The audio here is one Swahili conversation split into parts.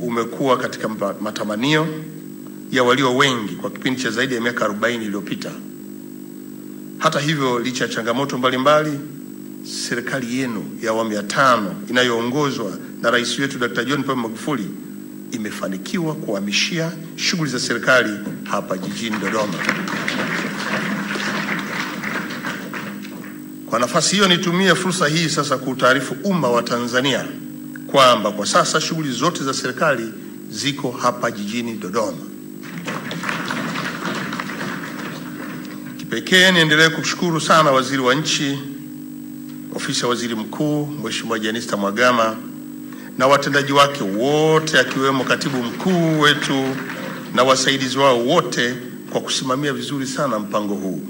umekuwa katika matamanio ya walio wengi kwa kipindi cha zaidi ya miaka 40 iliyopita. Hata hivyo, licha ya changamoto mbalimbali, serikali yenu ya awamu ya 5 inayoongozwa na rais wetu Dr. John Pombe Magufuli imefanikiwa kuhamishia shughuli za serikali hapa jijini Dodoma. Kwa nafasi hiyo, nitumie fursa hii sasa kuutaarifu umma wa Tanzania kwamba kwa sasa shughuli zote za serikali ziko hapa jijini Dodoma. Kipekee niendelee kushukuru sana Waziri wa Nchi, Ofisi ya Waziri Mkuu, Mheshimiwa Jenista Mhagama na watendaji wake wote akiwemo Katibu Mkuu wetu na wasaidizi wao wote kwa kusimamia vizuri sana mpango huu.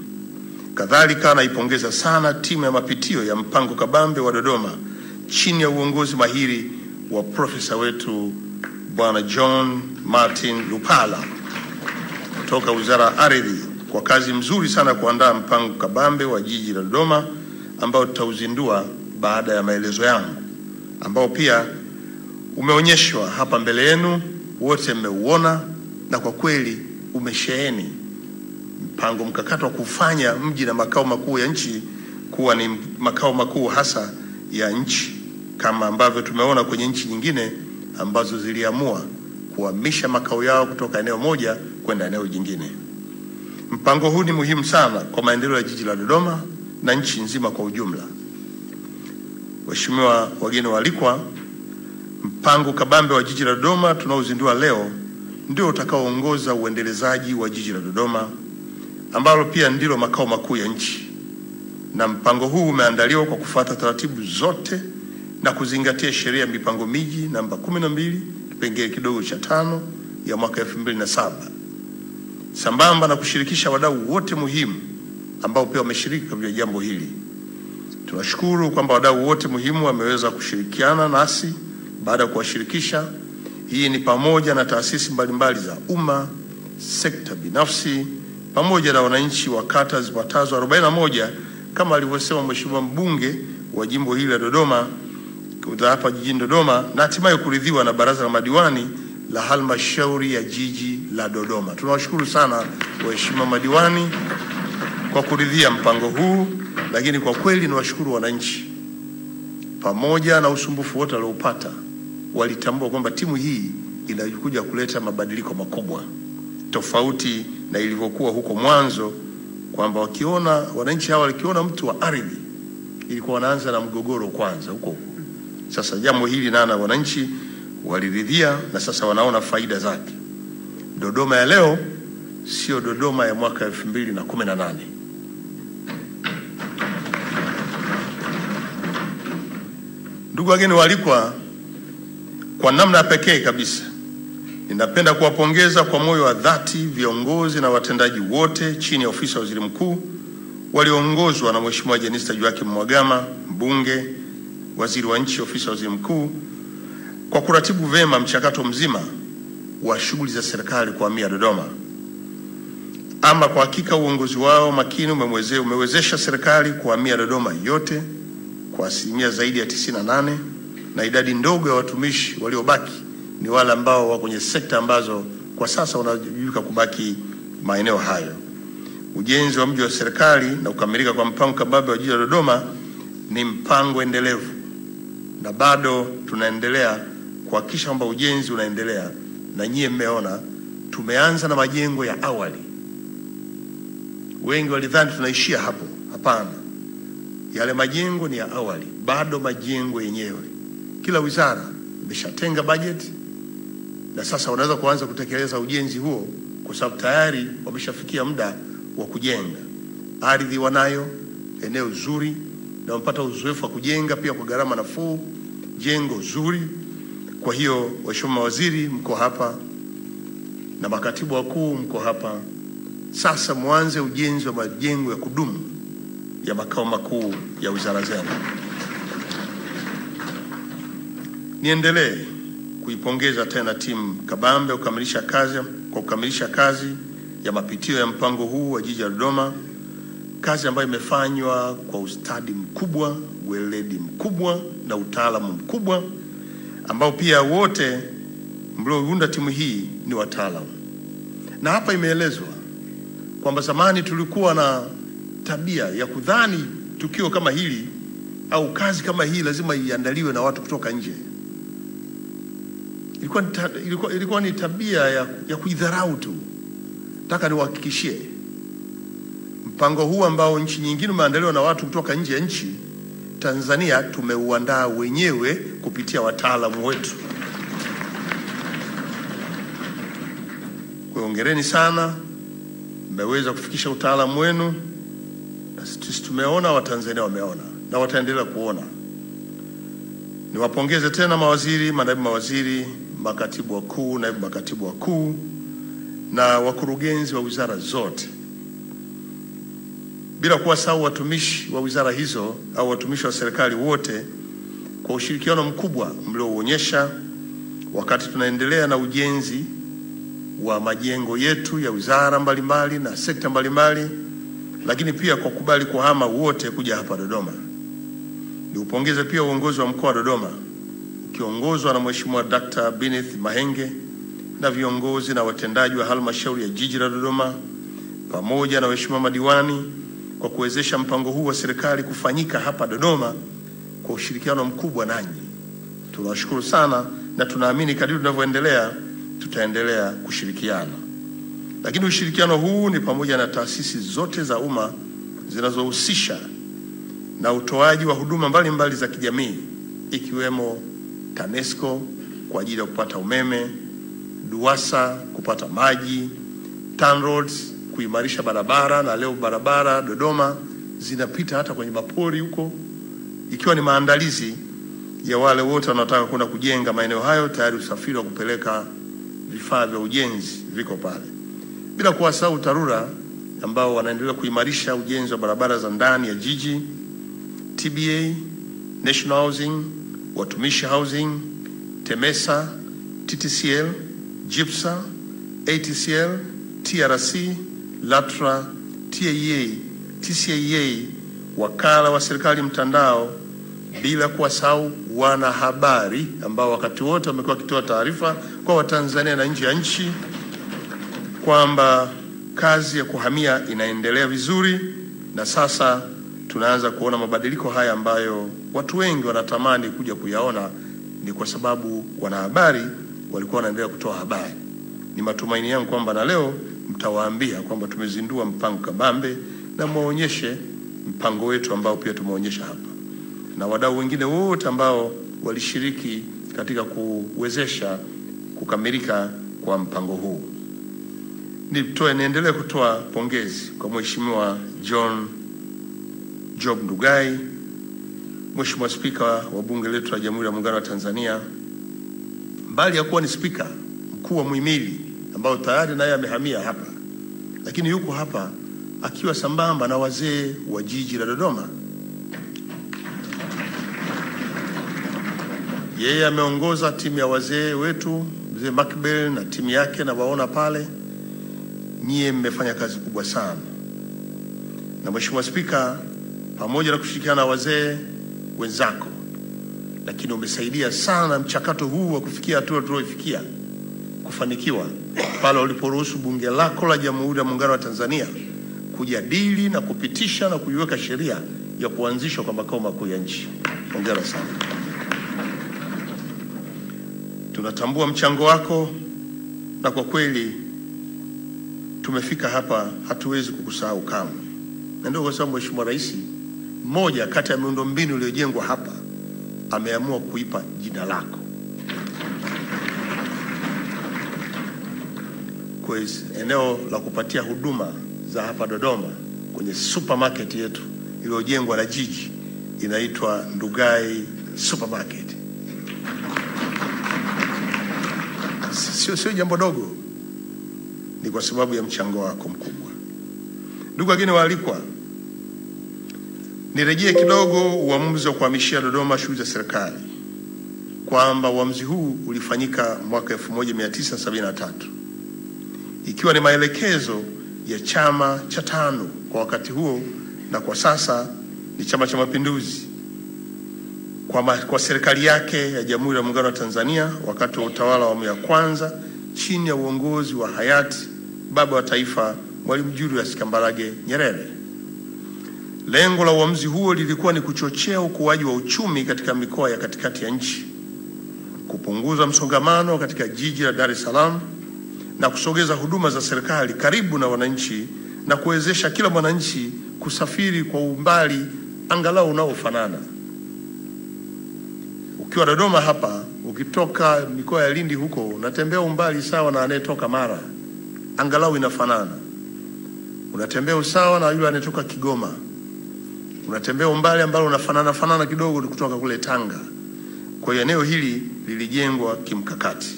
Kadhalika naipongeza sana timu ya mapitio ya mpango kabambe wa Dodoma chini ya uongozi mahiri wa profesa wetu Bwana John Martin Lupala kutoka Wizara ya Ardhi kwa kazi mzuri sana kuandaa mpango kabambe wa jiji la Dodoma ambao tutauzindua baada ya maelezo yangu, ambao pia umeonyeshwa hapa mbele yenu, wote mmeuona, na kwa kweli umesheheni mpango mkakati wa kufanya mji na makao makuu ya nchi kuwa ni makao makuu hasa ya nchi, kama ambavyo tumeona kwenye nchi nyingine ambazo ziliamua kuhamisha makao yao kutoka eneo moja kwenda eneo jingine. Mpango huu ni muhimu sana kwa maendeleo ya jiji la Dodoma na nchi nzima kwa ujumla. Waheshimiwa wageni waalikwa, mpango kabambe wa jiji la Dodoma tunaozindua leo ndio utakaoongoza uendelezaji wa jiji la Dodoma ambalo pia ndilo makao makuu ya nchi. Na mpango huu umeandaliwa kwa kufuata taratibu zote na kuzingatia sheria ya mipango miji namba 12 kipengele kidogo cha 5 ya mwaka 2007, sambamba na kushirikisha wadau wote muhimu ambao pia wameshiriki katika jambo hili. Tunashukuru kwamba wadau wote muhimu wameweza kushirikiana nasi baada ya kuwashirikisha. Hii ni pamoja na taasisi mbalimbali za umma, sekta binafsi, pamoja na wananchi wa kata zipatazo 41 kama alivyosema Mheshimiwa mbunge wa jimbo hili la Dodoma hapa jijini Dodoma, na hatimaye kuridhiwa na baraza la madiwani la halmashauri ya jiji la Dodoma. Tunawashukuru sana waheshimiwa madiwani kwa kuridhia mpango huu, lakini kwa kweli niwashukuru wananchi, pamoja na usumbufu wote waliopata, walitambua kwamba timu hii inakuja kuleta mabadiliko makubwa tofauti na ilivyokuwa huko mwanzo, kwamba wakiona wananchi hawa wakiona mtu wa ardhi ilikuwa wanaanza na mgogoro kwanza huko. Sasa jambo hili na wananchi waliridhia na sasa wanaona faida zake. Dodoma ya leo sio Dodoma ya mwaka 2018. Ndugu wageni waalikwa, kwa namna pekee kabisa ninapenda kuwapongeza kwa moyo wa dhati viongozi na watendaji wote chini ya ofisi ya Waziri Mkuu walioongozwa na Mheshimiwa Jenista Joakim Mhagama, mbunge, Waziri wa Nchi, ofisi ya Waziri Mkuu, kwa kuratibu vema mchakato mzima wa shughuli za serikali kuhamia Dodoma. Ama kwa hakika uongozi wao makini umewezesha serikali kuhamia Dodoma yote kwa asilimia zaidi ya 98, na idadi ndogo ya watumishi waliobaki ni wale ambao wako kwenye sekta ambazo kwa sasa wanajuka kubaki maeneo hayo. Ujenzi wa mji wa serikali na kukamilika kwa mpango kabambe wa jiji la Dodoma ni mpango endelevu, na bado tunaendelea kuhakikisha kwamba ujenzi unaendelea. Na nyie mmeona tumeanza na majengo ya awali. Wengi walidhani tunaishia hapo. Hapana, yale majengo ni ya awali, bado majengo yenyewe. Kila wizara imeshatenga bajeti na sasa wanaweza kuanza kutekeleza ujenzi huo, kwa sababu tayari wameshafikia muda wa kujenga. Ardhi wanayo, eneo zuri, na wamepata uzoefu wa kujenga pia kwa gharama nafuu, jengo zuri. Kwa hiyo waheshimiwa waziri mko hapa na makatibu wakuu mko hapa. Sasa mwanze ujenzi wa majengo ya kudumu ya makao makuu ya wizara zenu. Niendelee kuipongeza tena timu kabambe kukamilisha kazi ya mapitio ya mpango huu wa jiji la Dodoma, kazi ambayo imefanywa kwa ustadi mkubwa, weledi mkubwa na utaalamu mkubwa, ambao pia wote mliounda timu hii ni wataalamu. Na hapa imeelezwa kwamba zamani tulikuwa na tabia ya kudhani tukio kama hili au kazi kama hii lazima iandaliwe na watu kutoka nje. Ilikuwa ni tabia ya kuidharau tu. Nataka niwahakikishie mpango huu ambao nchi nyingine umeandaliwa na watu kutoka nje ya nchi, Tanzania tumeuandaa wenyewe kupitia wataalamu wetu. Kwa hongereni sana, mmeweza kufikisha utaalamu wenu. Sisi tumeona, Watanzania wameona na wataendelea kuona. Niwapongeze tena mawaziri, manaibu mawaziri, makatibu wakuu, naibu makatibu wakuu na wakurugenzi wa wizara zote, bila kuwasahau watumishi wa wizara hizo au watumishi wa serikali wote kwa ushirikiano mkubwa mlioonyesha wakati tunaendelea na ujenzi wa majengo yetu ya wizara mbalimbali na sekta mbalimbali, lakini pia kwa kubali kuhama wote kuja hapa Dodoma. Niupongeze pia uongozi wa mkoa wa Dodoma ukiongozwa na Mheshimiwa Dr. Binith Mahenge na viongozi na watendaji wa halmashauri ya jiji la Dodoma pamoja na waheshimiwa madiwani kwa kuwezesha mpango huu wa serikali kufanyika hapa Dodoma kwa ushirikiano mkubwa nanyi. Tunawashukuru sana na tunaamini kadri tunavyoendelea tutaendelea kushirikiana. Lakini ushirikiano huu ni pamoja na taasisi zote za umma zinazohusisha na utoaji wa huduma mbalimbali za kijamii, ikiwemo TANESCO kwa ajili ya kupata umeme, DUWASA kupata maji, TANROADS kuimarisha barabara, na leo barabara Dodoma zinapita hata kwenye mapori huko, ikiwa ni maandalizi ya wale wote wanaotaka kwenda kujenga maeneo hayo. Tayari usafiri wa kupeleka vifaa vya ujenzi viko pale, bila kuwasahau TARURA ambao wanaendelea kuimarisha ujenzi wa barabara za ndani ya jiji, TBA, National Housing, Watumishi Housing, TEMESA, TTCL, GIPSA, ATCL, TRC, LATRA, TAA, TCAA, wakala wa serikali mtandao, bila kuwasahau wanahabari ambao wakati wote wamekuwa wakitoa taarifa kwa Watanzania na nje ya nchi kwamba kazi ya kuhamia inaendelea vizuri, na sasa tunaanza kuona mabadiliko haya ambayo watu wengi wanatamani kuja kuyaona. Ni kwa sababu wanahabari walikuwa wanaendelea kutoa habari. Ni matumaini yangu kwamba na leo mtawaambia kwamba tumezindua mpango kabambe na muonyeshe mpango wetu ambao pia tumeonyesha hapa, na wadau wengine wote ambao walishiriki katika kuwezesha kukamilika kwa mpango huu. Niendelee kutoa pongezi kwa Mheshimiwa John Job Ndugai, Mheshimiwa Spika wa Bunge letu la Jamhuri ya Muungano wa Tanzania, mbali ya kuwa ni spika mkuu wa muhimili ambao tayari naye amehamia hapa, lakini yuko hapa akiwa sambamba na wazee wa jiji la Dodoma. Yeye ameongoza timu ya wazee wetu, mzee Makbel na timu yake, na waona pale. Nyie mmefanya kazi kubwa sana. Na Mheshimiwa Spika, pamoja na kushirikiana na wazee wenzako, lakini umesaidia sana mchakato huu wa kufikia hatua tuliofikia kufanikiwa pale uliporuhusu bunge lako la Jamhuri ya Muungano wa Tanzania kujadili na kupitisha na kuiweka sheria ya kuanzishwa kwa makao makuu ya nchi. Hongera sana. Tunatambua mchango wako, na kwa kweli tumefika hapa, hatuwezi kukusahau kamwe. Na ndio kwa sababu Mheshimiwa Rais, mmoja kati ya miundombinu iliyojengwa hapa ameamua kuipa jina lako. Kwa eneo la kupatia huduma za hapa Dodoma kwenye supermarket yetu iliyojengwa na jiji inaitwa Ndugai Supermarket. Sio jambo dogo, ni kwa sababu ya mchango wako mkubwa. Ndugu wageni waalikwa, nirejee kidogo uamuzi wa kuhamishia Dodoma shughuli za serikali, kwamba uamuzi huu ulifanyika mwaka 1973 ikiwa ni maelekezo ya chama cha tano kwa wakati huo, na kwa sasa ni Chama cha Mapinduzi. kwa serikali yake ya Jamhuri ya Muungano wa Tanzania wakati wa utawala wa awamu ya kwanza chini ya uongozi wa hayati baba wa taifa Mwalimu Julius Kambarage Nyerere. Lengo la uamuzi huo lilikuwa ni kuchochea ukuaji wa uchumi katika mikoa ya katikati ya nchi, kupunguza msongamano katika jiji la Dar es Salaam na kusogeza huduma za serikali karibu na wananchi na kuwezesha kila mwananchi kusafiri kwa umbali angalau unaofanana. Ukiwa Dodoma hapa, ukitoka mikoa ya Lindi huko, unatembea umbali sawa na anayetoka Mara, angalau inafanana. Unatembea usawa na yule anayetoka Kigoma. Unatembea umbali ambao unafanana kidogo kutoka kule Tanga. Kwa hiyo eneo hili lilijengwa kimkakati.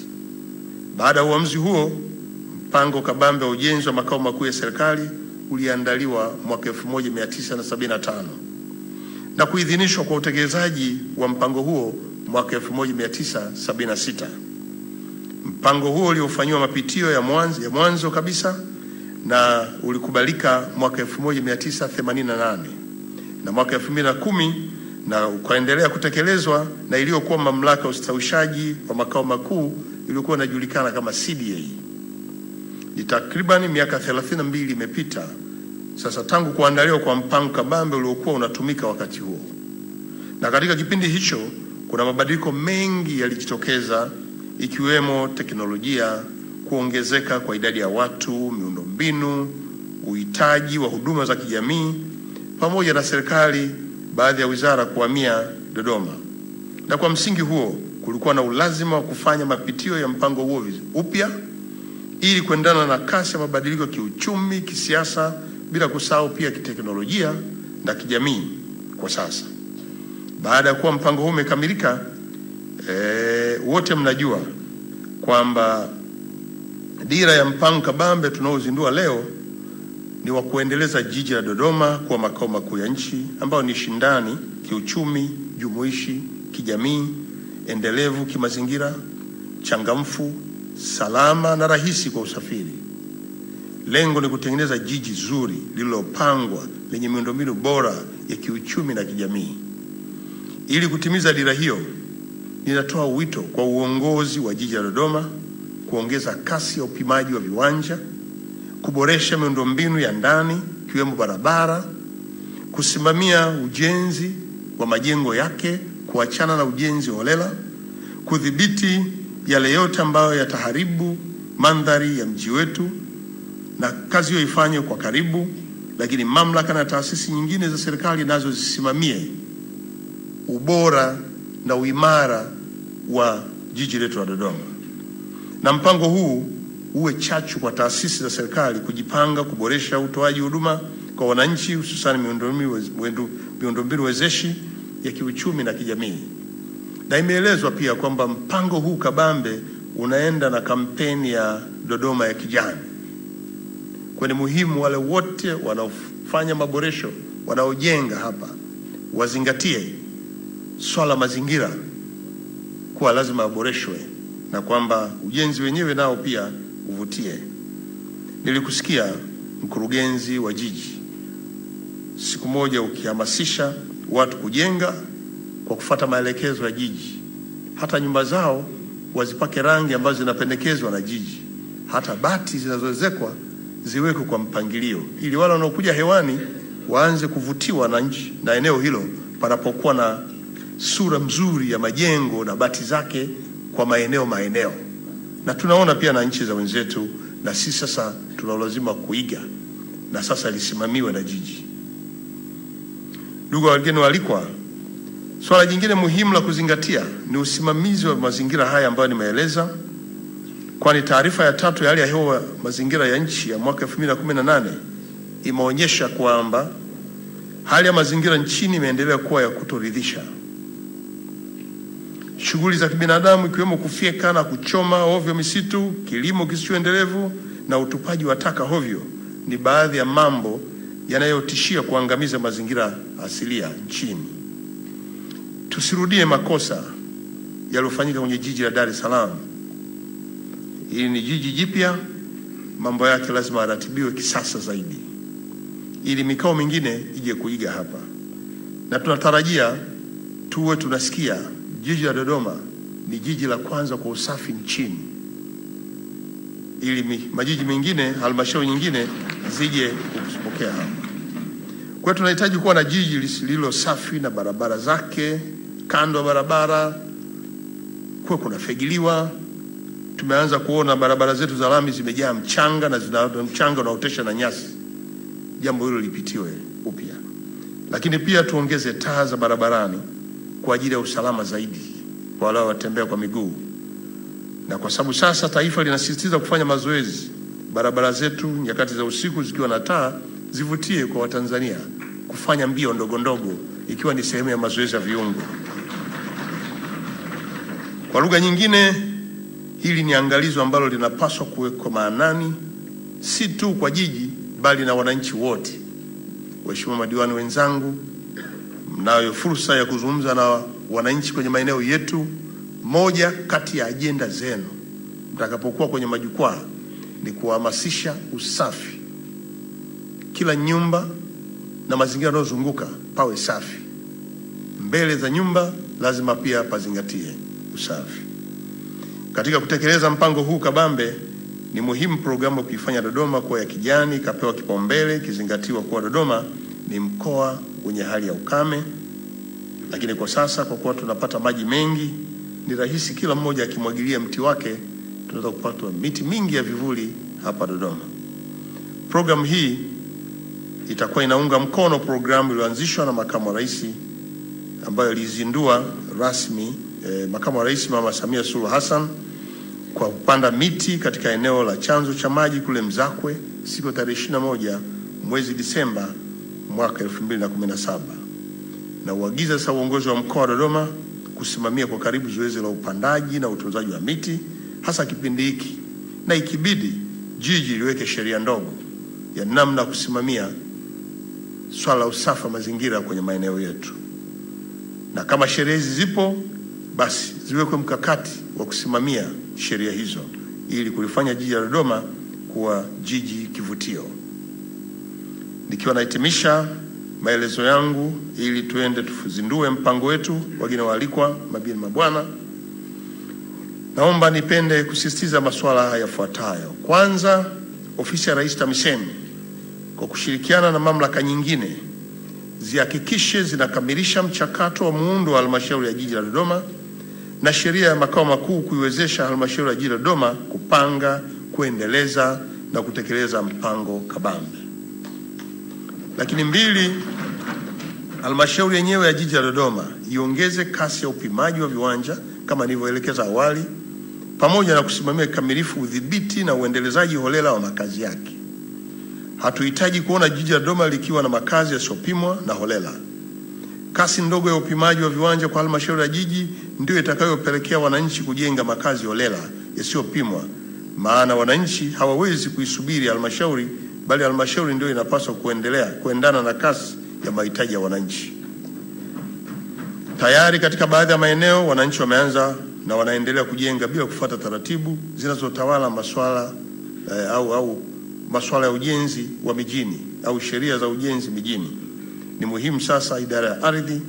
Baada ya uamuzi huo, mpango kabambe wa ujenzi wa makao makuu ya serikali uliandaliwa mwaka 1975 na kuidhinishwa kwa utekelezaji wa mpango huo mwaka 1976. Mpango huo uliofanywa mapitio ya mwanzo kabisa na ulikubalika mwaka 1988 na mwaka 2010 na ukaendelea kutekelezwa na iliyokuwa mamlaka ya ustawishaji wa makao makuu iliyokuwa inajulikana kama CDA. Ni takriban miaka 32 imepita sasa tangu kuandaliwa kwa mpango kabambe uliokuwa unatumika wakati huo. Na katika kipindi hicho kuna mabadiliko mengi yalijitokeza, ikiwemo teknolojia, kuongezeka kwa idadi ya watu, miundombinu, uhitaji wa huduma za kijamii, pamoja na serikali baadhi ya wizara kuhamia Dodoma. Na kwa msingi huo kulikuwa na ulazima wa kufanya mapitio ya mpango huo upya ili kuendana na kasi ya mabadiliko kiuchumi, kisiasa, bila kusahau pia kiteknolojia na kijamii kwa sasa. Baada ya kuwa mpango huu umekamilika, wote mnajua kwamba dira ya mpango kabambe tunaozindua leo ni wa kuendeleza jiji la Dodoma kuwa makao makuu ya nchi ambao ni shindani kiuchumi, jumuishi, kijamii, endelevu kimazingira, changamfu, salama na rahisi kwa usafiri. Lengo ni kutengeneza jiji zuri lililopangwa lenye miundombinu bora ya kiuchumi na kijamii. Ili kutimiza dira hiyo, ninatoa wito kwa uongozi wa jiji la Dodoma kuongeza kasi ya upimaji wa viwanja, kuboresha miundombinu ya ndani ikiwemo barabara, kusimamia ujenzi wa majengo yake, kuachana na ujenzi holela, kudhibiti yale yote ambayo yataharibu mandhari ya mji wetu, na kazi hiyo ifanywe kwa karibu, lakini mamlaka na taasisi nyingine za serikali nazo zisimamie ubora na uimara wa jiji letu la Dodoma. Na mpango huu uwe chachu kwa taasisi za serikali kujipanga kuboresha utoaji huduma kwa wananchi, hususan miundombinu wezeshi ya kiuchumi na kijamii. Na imeelezwa pia kwamba mpango huu kabambe unaenda na kampeni ya Dodoma ya kijani. Kwa ni muhimu wale wote wanaofanya maboresho, wanaojenga hapa, wazingatie swala mazingira kuwa lazima yaboreshwe, na kwamba ujenzi wenyewe nao pia uvutie. Nilikusikia mkurugenzi wa jiji siku moja ukihamasisha watu kujenga kwa kufuata maelekezo ya jiji. Hata nyumba zao wazipake rangi ambazo zinapendekezwa na jiji. Hata bati zinazoezekwa ziwekwe kwa mpangilio ili wale wanaokuja hewani waanze kuvutiwa na nchi na eneo hilo panapokuwa na sura mzuri ya majengo na bati zake kwa maeneo. Na tunaona pia na nchi za wenzetu, na sisi sasa tuna lazima kuiga, na sasa lisimamiwe na jiji. Ndugu wageni waalikwa, swala jingine muhimu la kuzingatia ni usimamizi wa mazingira haya ambayo nimeeleza, kwani taarifa ya 3 ya hali ya hewa mazingira ya nchi ya mwaka 2018 imeonyesha kwamba hali ya mazingira nchini imeendelea kuwa ya kutoridhisha. Shughuli za kibinadamu ikiwemo kufyeka na kuchoma ovyo misitu, kilimo kisichoendelevu na utupaji wa taka ovyo ni baadhi ya mambo yanayotishia kuangamiza mazingira asilia nchini. Tusirudie makosa yaliyofanyika kwenye jiji la Dar es Salaam. Hili ni jiji jipya, mambo yake lazima yaratibiwe kisasa zaidi ili mikao mingine ije kuiga hapa. Na tunatarajia tuwe tunasikia jiji la Dodoma ni jiji la kwanza kwa usafi nchini, ili majiji mengine, halmashauri nyingine zije kupokea hapa. Kwa tunahitaji kuwa na jiji lililo safi na barabara zake, kando ya barabara kwa kunafagiliwa. Tumeanza kuona barabara zetu za lami zimejaa mchanga na zina mchanga unaotesha na nyasi. Jambo hilo lipitiwe upya. Lakini pia tuongeze taa za barabarani kwa ajili ya usalama zaidi kwa wale watembea kwa miguu. Na kwa sababu sasa taifa linasisitiza kufanya mazoezi, barabara zetu nyakati za usiku zikiwa na taa zivutie kwa Watanzania kufanya mbio ndogo ndogo, ikiwa ni sehemu ya mazoezi ya viungo. Kwa lugha nyingine, hili ni angalizo ambalo linapaswa kuwekwa maanani si tu kwa jiji bali na wananchi wote. Waheshimiwa madiwani wenzangu, mnayo fursa ya kuzungumza na wananchi kwenye maeneo yetu. Moja kati ya ajenda zenu mtakapokuwa kwenye majukwaa ni kuhamasisha usafi. Kila nyumba na mazingira yanayozunguka pawe safi. Mbele za nyumba lazima pia pazingatie usafi. Katika kutekeleza mpango huu kabambe, ni muhimu programu kuifanya Dodoma kuwa ya kijani ikapewa kipaumbele, kizingatiwa kuwa Dodoma ni mkoa wenye hali ya ukame. Lakini kwa sasa kwa kuwa tunapata maji mengi, ni rahisi kila mmoja akimwagilia mti wake, tunaweza kupata miti mingi ya vivuli hapa Dodoma. Programu hii itakuwa inaunga mkono programu iliyoanzishwa na Makamu wa Rais ambayo alizindua rasmi Makamu wa Rais Mama Samia Suluhu Hassan kwa kupanda miti katika eneo la chanzo cha maji kule Mzakwe siku tarehe 21 mwezi Disemba mwaka 2017. Na uagiza sasa uongozi wa mkoa wa Dodoma kusimamia kwa karibu zoezi la upandaji na utunzaji wa miti hasa kipindi hiki, na ikibidi jiji liweke sheria ndogo ya namna kusimamia swala la usafi wa mazingira kwenye maeneo yetu. Na kama sheria hizi zipo, basi ziwekwe mkakati wa kusimamia sheria hizo ili kulifanya jiji la Dodoma kuwa jiji kivutio. Nikiwa nahitimisha maelezo yangu ili tuende tuzindue mpango wetu, wageni waalikwa, mabibi na mabwana, naomba nipende kusisitiza masuala haya yafuatayo. Kwanza, ofisi ya Rais TAMISEMI kwa kushirikiana na mamlaka nyingine zihakikishe zinakamilisha mchakato wa muundo wa halmashauri ya jiji la Dodoma na sheria ya makao makuu kuiwezesha halmashauri ya jiji la Dodoma kupanga, kuendeleza na kutekeleza mpango kabambe. Lakini mbili, halmashauri yenyewe ya jiji la Dodoma iongeze kasi ya upimaji wa viwanja kama nilivyoelekeza awali, pamoja na kusimamia kikamilifu udhibiti na uendelezaji holela wa makazi yake. Hatuhitaji kuona jiji la Dodoma likiwa na makazi yasiyopimwa na holela. Kasi ndogo ya upimaji wa viwanja kwa halmashauri ya jiji ndio itakayopelekea wananchi kujenga makazi holela yasiyopimwa, maana wananchi hawawezi kuisubiri halmashauri, bali halmashauri ndio inapaswa kuendana na kasi ya mahitaji ya wananchi. Tayari katika baadhi ya maeneo wananchi wameanza na wanaendelea kujenga bila kufuata taratibu zinazotawala masuala masuala ya ujenzi wa mijini au sheria za ujenzi mijini. Ni muhimu sasa idara ya ardhi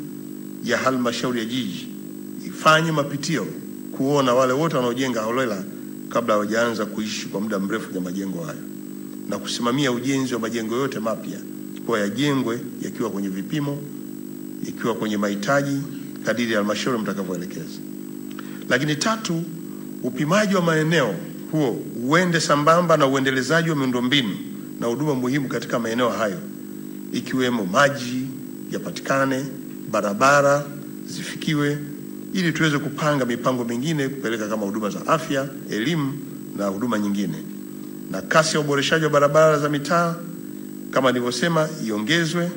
ya halmashauri ya jiji ifanye mapitio kuona wale wote wanaojenga holela kabla hawajaanza kuishi kwa muda mrefu kwenye majengo hayo, na kusimamia ujenzi wa majengo yote mapya kwa yajengwe yakiwa kwenye vipimo, yakiwa kwenye mahitaji kadiri ya halmashauri mtakavyoelekeza. Lakini tatu, upimaji wa maeneo huo uende sambamba na uendelezaji wa miundombinu na huduma muhimu katika maeneo hayo, ikiwemo maji yapatikane, barabara zifikiwe, ili tuweze kupanga mipango mingine kupeleka kama huduma za afya, elimu na huduma nyingine. Na kasi ya uboreshaji wa barabara za mitaa kama nilivyosema iongezwe,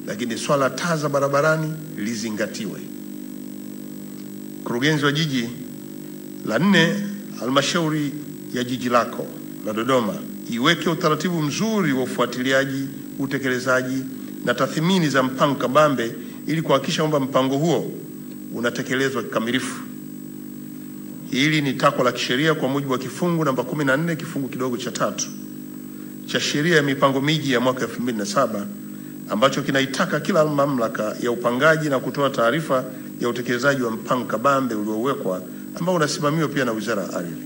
lakini swala taa za barabarani lizingatiwe. Mkurugenzi wa jiji, la 4, halmashauri ya jiji lako la Dodoma iweke utaratibu mzuri wa ufuatiliaji, utekelezaji na tathmini za mpango kabambe ili kuhakikisha kwamba mpango huo unatekelezwa kikamilifu. Hili ni takwa la kisheria kwa mujibu wa kifungu namba 14 kifungu kidogo cha 3 cha sheria ya mipango miji ya mwaka 2007 ambacho kinaitaka kila mamlaka ya upangaji na kutoa taarifa ya utekelezaji wa mpango kabambe uliowekwa ambao unasimamiwa pia na Wizara ya Ardhi,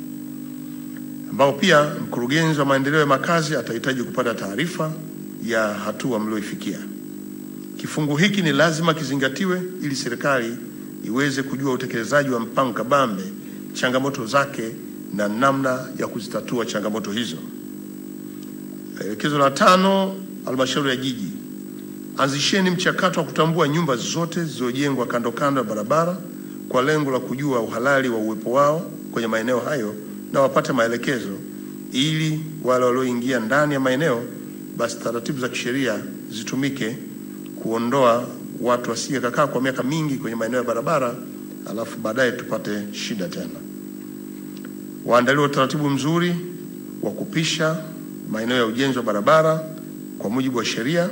ambao pia mkurugenzi wa maendeleo ya makazi atahitaji kupata taarifa ya hatua mlioifikia. Kifungu hiki ni lazima kizingatiwe ili serikali iweze kujua utekelezaji wa mpango kabambe, changamoto zake na namna ya kuzitatua changamoto hizo. Elekezo la 5, halmashauri ya jiji, anzisheni mchakato wa kutambua nyumba zote zilizojengwa kando kando ya barabara kwa lengo la kujua uhalali wa uwepo wao kwenye maeneo hayo na wapate maelekezo, ili wale walioingia ndani ya maeneo basi taratibu za kisheria zitumike kuondoa watu wasije kakaa kwa miaka mingi kwenye maeneo ya barabara alafu baadaye tupate shida tena. Waandaliwe utaratibu mzuri wa kupisha maeneo ya ujenzi wa barabara kwa mujibu wa sheria,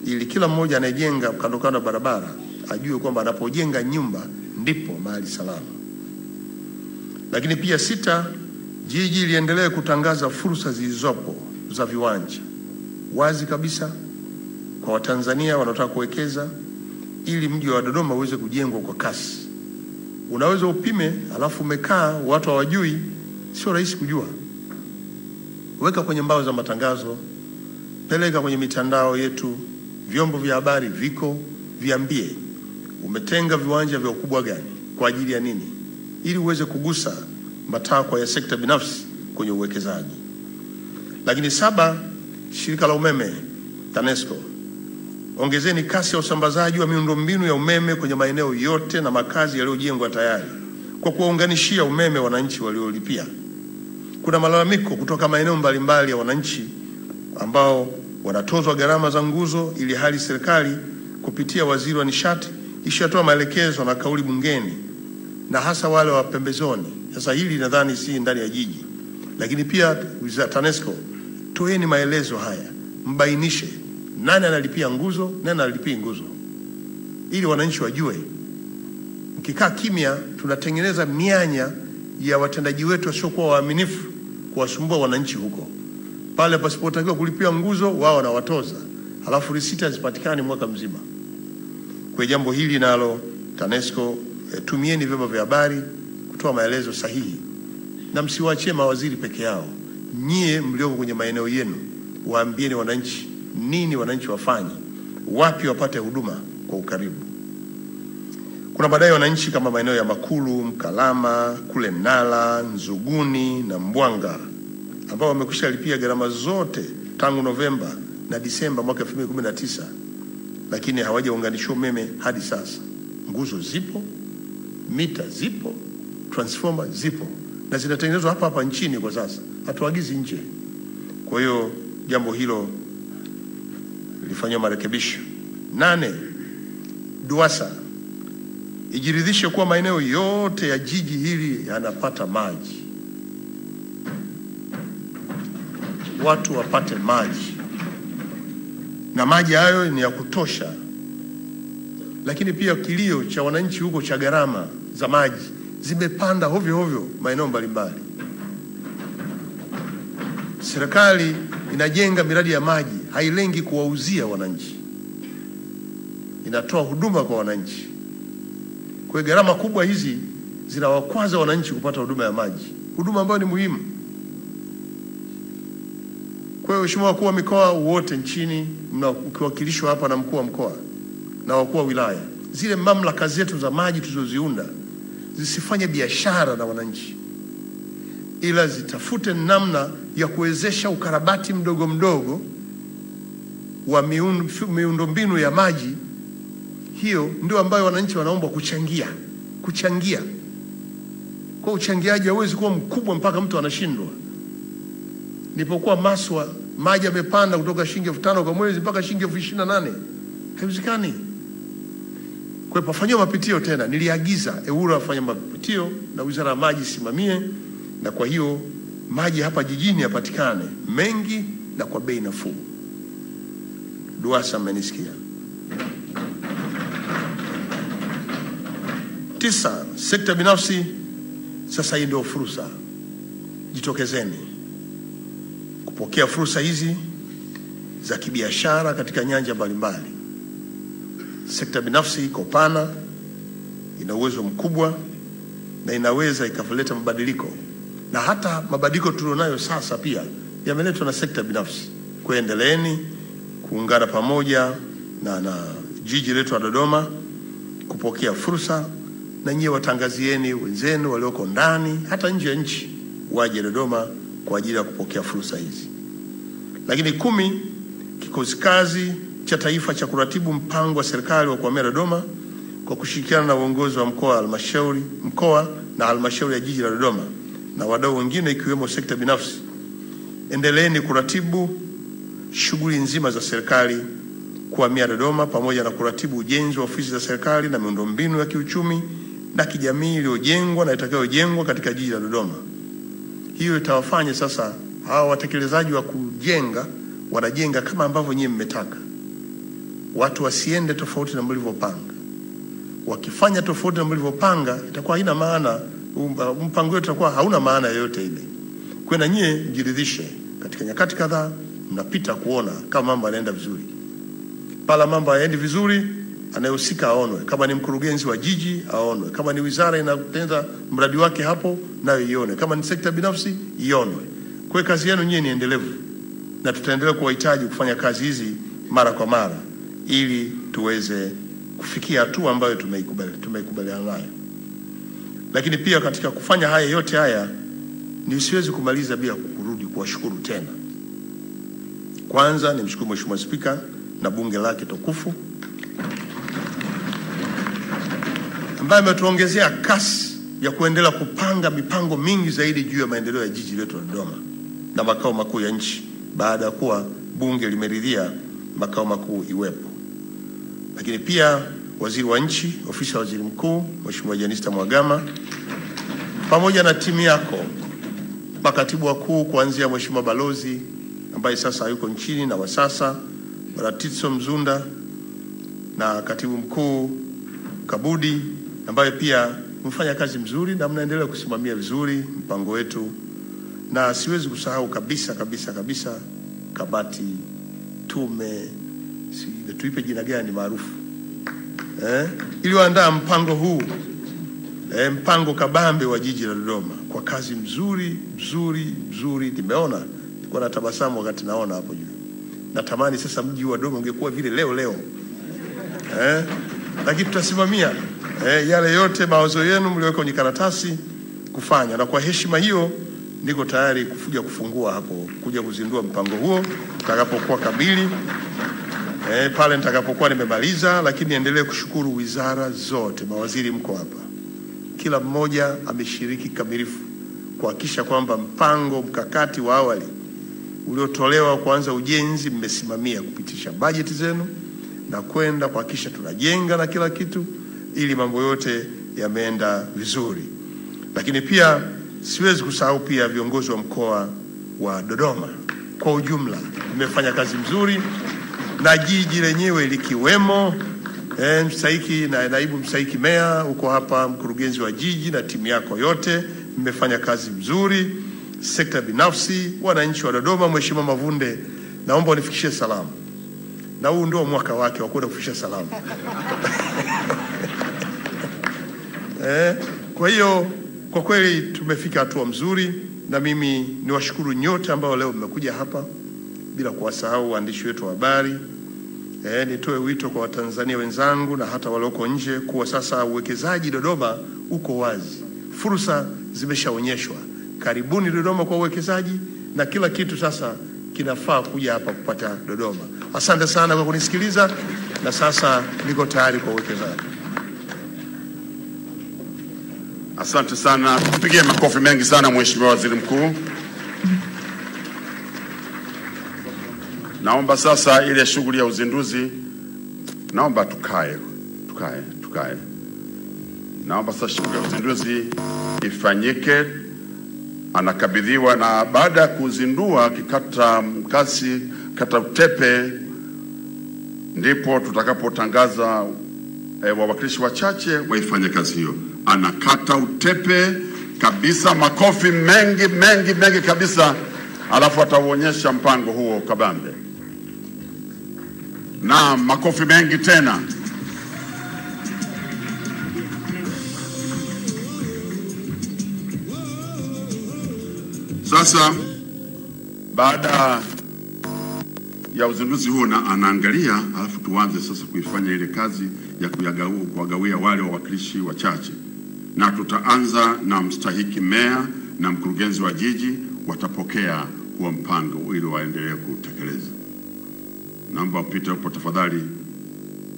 ili kila mmoja anayejenga kando kando ya barabara ajue kwamba anapojenga nyumba ndipo mahali salama. Lakini pia 6, jiji liendelee kutangaza fursa zilizopo za viwanja wazi kabisa kwa Watanzania wanaotaka kuwekeza, ili mji wa Dodoma uweze kujengwa kwa kasi. Unaweza upime alafu umekaa watu hawajui, sio rahisi kujua. Weka kwenye mbao za matangazo, peleka kwenye mitandao yetu, vyombo vya habari viko, viambie umetenga viwanja vya ukubwa gani, kwa ajili ya nini, ili uweze kugusa matakwa ya sekta binafsi kwenye uwekezaji. Lakini 7, shirika la umeme TANESCO, ongezeni kasi ya usambazaji wa miundombinu ya umeme kwenye maeneo yote na makazi yaliyojengwa tayari kwa kuwaunganishia umeme wananchi waliolipia. Kuna malalamiko kutoka maeneo mbalimbali ya wananchi ambao wanatozwa gharama za nguzo, ili hali serikali kupitia waziri wa nishati ishatoa maelekezo na kauli bungeni, na hasa wale wa pembezoni. Sasa hili nadhani si ndani ya jiji, lakini pia TANESCO, toeni maelezo haya, mbainishe nani analipia nguzo, nani analipia nguzo, ili wananchi wajue. Mkikaa kimya, tunatengeneza mianya ya watendaji wetu wasiokuwa waaminifu kuwasumbua wananchi huko. Pale pasipotakiwa kulipia nguzo, wao wanawatoza, halafu risiti hazipatikani mwaka mzima. Kwa jambo hili nalo TANESCO, tumieni vyombo vya habari kutoa maelezo sahihi, na msiwaachie mawaziri peke yao. Nyie mlioko kwenye maeneo yenu, waambieni wananchi nini wananchi wafanye, wapi wapate huduma kwa ukaribu. Kuna baadaye wananchi kama maeneo ya Makulu, Mkalama, kule Nala, Nzuguni na Mbwanga ambao wamekwisha lipia gharama zote tangu Novemba na Disemba mwaka 2019, lakini hawajaunganishwa umeme hadi sasa. Nguzo zipo, mita zipo, transformer zipo, na zinatengenezwa hapa hapa nchini kwa sasa, hatuagizi nje. Kwa hiyo jambo hilo lifanywe marekebisho. 8, DUWASA ijiridhishe kuwa maeneo yote ya jiji hili yanapata maji, watu wapate maji, na maji hayo ni ya kutosha. Lakini pia kilio cha wananchi huko cha gharama za maji zimepanda hovyo hovyo maeneo mbalimbali. Serikali inajenga miradi ya maji, hailengi kuwauzia wananchi, inatoa huduma kwa wananchi. Kwa hiyo gharama kubwa hizi zinawakwaza wananchi kupata huduma ya maji, huduma ambayo ni muhimu. Kwa hiyo Mheshimiwa wakuu wa mikoa wote nchini, mkiwakilishwa hapa na mkuu wa mkoa na wakuu wa wilaya, zile mamlaka zetu za maji tulizoziunda zisifanye biashara na wananchi, ila zitafute namna ya kuwezesha ukarabati mdogo mdogo wa miundombinu ya maji. Hiyo ndio ambayo wananchi wanaomba kuchangia. Kwa uchangiaji hauwezi kuwa mkubwa mpaka mtu anashindwa. Nilipokuwa Maswa, maji yamepanda kutoka shilingi 5,000 kwa mwezi mpaka shilingi 28,000. Haiwezekani. Kwa hiyo pafanywa mapitio tena. Niliagiza EWURA afanye mapitio na Wizara ya Maji simamie, na kwa hiyo maji hapa jijini yapatikane mengi na kwa bei nafuu. DUWASA mmenisikia. 9, sekta binafsi, sasa hii ndio fursa. Jitokezeni kupokea fursa hizi za kibiashara katika nyanja mbalimbali. Sekta binafsi iko pana, ina uwezo mkubwa na inaweza ikaleta mabadiliko, na hata mabadiliko tulionayo sasa pia yameletwa na sekta binafsi. Kwa endeleeni kuungana pamoja na jiji letu la Dodoma kupokea fursa, na nyie watangazieni wenzenu walioko ndani hata nje ya nchi waje Dodoma kwa ajili ya kupokea fursa hizi. Lakini 10, kikosi kazi cha taifa cha kuratibu mpango wa serikali wa kuhamia Dodoma kwa kushirikiana na uongozi wa mkoa na halmashauri ya jiji la Dodoma na wadau wengine ikiwemo sekta binafsi, endeleeni kuratibu shughuli nzima za serikali kuhamia Dodoma pamoja na kuratibu ujenzi wa ofisi za serikali na miundombinu ya kiuchumi na kijamii iliyojengwa na itakayojengwa katika jiji la Dodoma. Hiyo itawafanya sasa hawa watekelezaji wa kujenga wanajenga kama ambavyo nyinyi mmetaka. Watu wasiende tofauti na mlivyopanga. Wakifanya tofauti na mlivyopanga itakuwa haina maana, mpango wetu utakuwa hauna maana yoyote ile. Kwa na nyie mjiridhishe katika nyakati kadhaa mnapita kuona kama mambo yanaenda vizuri. Pala mambo hayaendi vizuri, anayehusika aonwe. Kama ni mkurugenzi wa jiji aonwe. Kama ni wizara inatenza mradi wake hapo nayo ione. Kama ni sekta binafsi ionwe. Kwa kazi yenu nyinyi ni endelevu, na tutaendelea kuwahitaji kufanya kazi hizi mara kwa mara ili tuweze kufikia hatua ambayo tumeikubaliana nayo. Lakini pia katika kufanya haya yote haya siwezi kumaliza bila kurudi kuwashukuru tena. Kwanza nimshukuru Mheshimiwa Spika na bunge lake tukufu ambaye ametuongezea kasi ya kuendelea kupanga mipango mingi zaidi juu ya maendeleo ya jiji letu la Dodoma na makao makuu ya nchi baada ya kuwa bunge limeridhia makao makuu iwepo. Lakini pia waziri wa nchi, ofisi ya waziri mkuu, Mheshimiwa Jenista Mhagama, pamoja na timu yako, makatibu wakuu kuanzia Mheshimiwa Balozi ambaye sasa yuko nchini na wasasa, Titso Mzunda, na katibu mkuu Kabudi ambaye pia mfanya kazi mzuri na mnaendelea kusimamia vizuri mpango wetu. Na siwezi kusahau kabisa kamati, tume, tuipe jina gani maarufu, iliyoandaa mpango huu, mpango kabambe wa jiji la Dodoma kwa kazi mzuri. Nimeona nilikuwa na tabasamu wakati naona hapo juu. Natamani sasa mji wa Dodoma ungekuwa vile leo. Lakini tutasimamia yale yote mawazo yenu mliweka kwenye karatasi kufanya, na kwa heshima hiyo niko tayari kuja kufungua hapo, kuja kuzindua mpango huo utakapokuwa kamili, pale nitakapokuwa nimemaliza. Lakini niendelee kushukuru wizara zote, mawaziri mko hapa, kila mmoja ameshiriki kamilifu kuhakikisha kwamba mpango mkakati wa awali uliotolewa kuanza ujenzi mmesimamia kupitisha bajeti zenu na kwenda kuhakikisha tunajenga na kila kitu, ili mambo yote yameenda vizuri. Lakini pia siwezi kusahau pia viongozi wa mkoa wa Dodoma kwa ujumla, mmefanya kazi mzuri, na jiji lenyewe likiwemo mstahiki na naibu mstahiki meya uko hapa, mkurugenzi wa jiji na timu yako yote mmefanya kazi mzuri. Sekta binafsi, wananchi wa Dodoma, Mheshimiwa Mavunde, naomba unifikishie salamu, na huu ndio mwaka wake wa kwenda kufikisha salamu. Kwa hiyo kwa kweli tumefika hatua mzuri, na mimi niwashukuru nyote ambao leo mmekuja hapa, bila kuwasahau waandishi wetu wa habari. Nitoe wito kwa Watanzania wenzangu na hata walioko nje kuwa sasa uwekezaji Dodoma uko wazi. Fursa zimeshaonyeshwa. Karibuni Dodoma kwa uwekezaji, na kila kitu sasa kinafaa kuja hapa kupata Dodoma. Asante sana kwa kunisikiliza, na sasa niko tayari kwa uwekezaji. Asante sana. Tupigie makofi mengi sana Mheshimiwa Waziri Mkuu. Naomba sasa ile shughuli ya uzinduzi, naomba tukae. Naomba sasa shughuli ya uzinduzi ifanyike. Anakabidhiwa, na baada ya kuzindua kikata mkasi kata utepe, ndipo tutakapotangaza wawakilishi wachache waifanye kazi hiyo. Anakata utepe kabisa, makofi mengi kabisa, alafu atauonyesha mpango huo kabambe. Na makofi mengi tena. Sasa baada ya uzinduzi huo na anaangalia, alafu tuanze sasa kuifanya ile kazi ya kuwagawia wale wawakilishi wachache, na tutaanza na mstahiki meya na mkurugenzi wa jiji watapokea huo mpango ili waendelee kutekeleza. Naomba upite hapo tafadhali,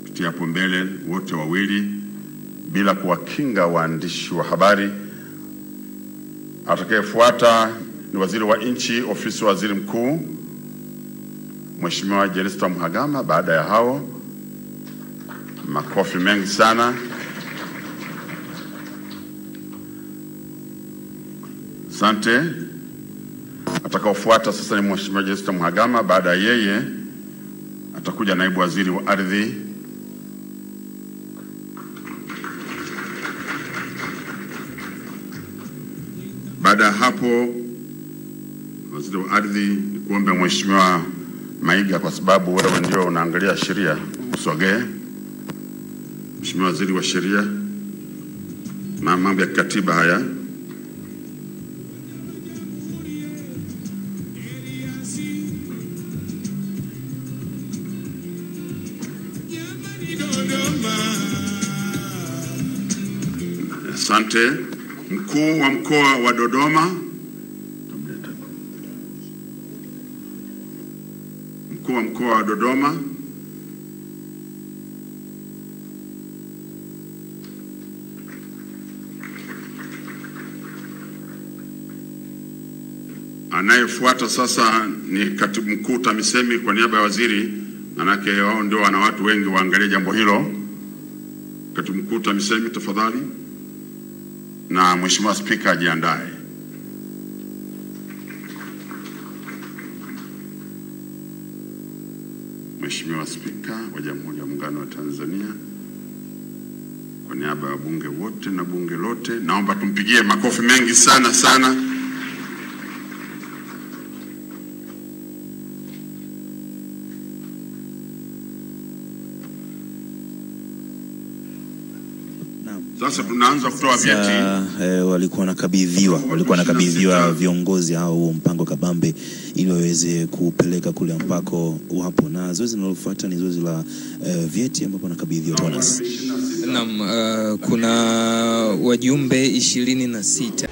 pitia hapo mbele wote wawili bila kuwakinga waandishi wa habari. Atakayefuata ni waziri wa nchi ofisi wa waziri mkuu Mheshimiwa Jenista Mhagama. Baada ya hao, makofi mengi sana. Asante. Atakaofuata sasa ni Mheshimiwa Jenista Mhagama. Baada ya yeye atakuja naibu waziri wa ardhi. Baada ya hapo waziri wa ardhi, nikuombe Mheshimiwa Maiga, kwa sababu wewe ndio unaangalia sheria, usogee. Mheshimiwa waziri wa sheria na mambo ya katiba haya. Asante. Mkuu wa mkoa wa Dodoma. Mkuu wa mkoa wa Dodoma. Anayefuata sasa ni katibu mkuu TAMISEMI kwa niaba ya waziri, manake wao ndio wana watu wengi waangalie jambo hilo. Katibu mkuu TAMISEMI tafadhali, na Mheshimiwa Spika ajiandae. Mheshimiwa Spika wa Jamhuri ya Muungano wa Tanzania, kwa niaba ya bunge wote na bunge lote, naomba tumpigie makofi mengi sana sana. Sasa tunaanza kutoa vyeti. Walikuwa nakabidhiwa viongozi hao mpango kabambe ili waweze kupeleka kule ambako wapo, na zoezi linalofuata ni zoezi la vyeti ambapo nakabidhiwa bonus. Naam, kuna wajumbe 26.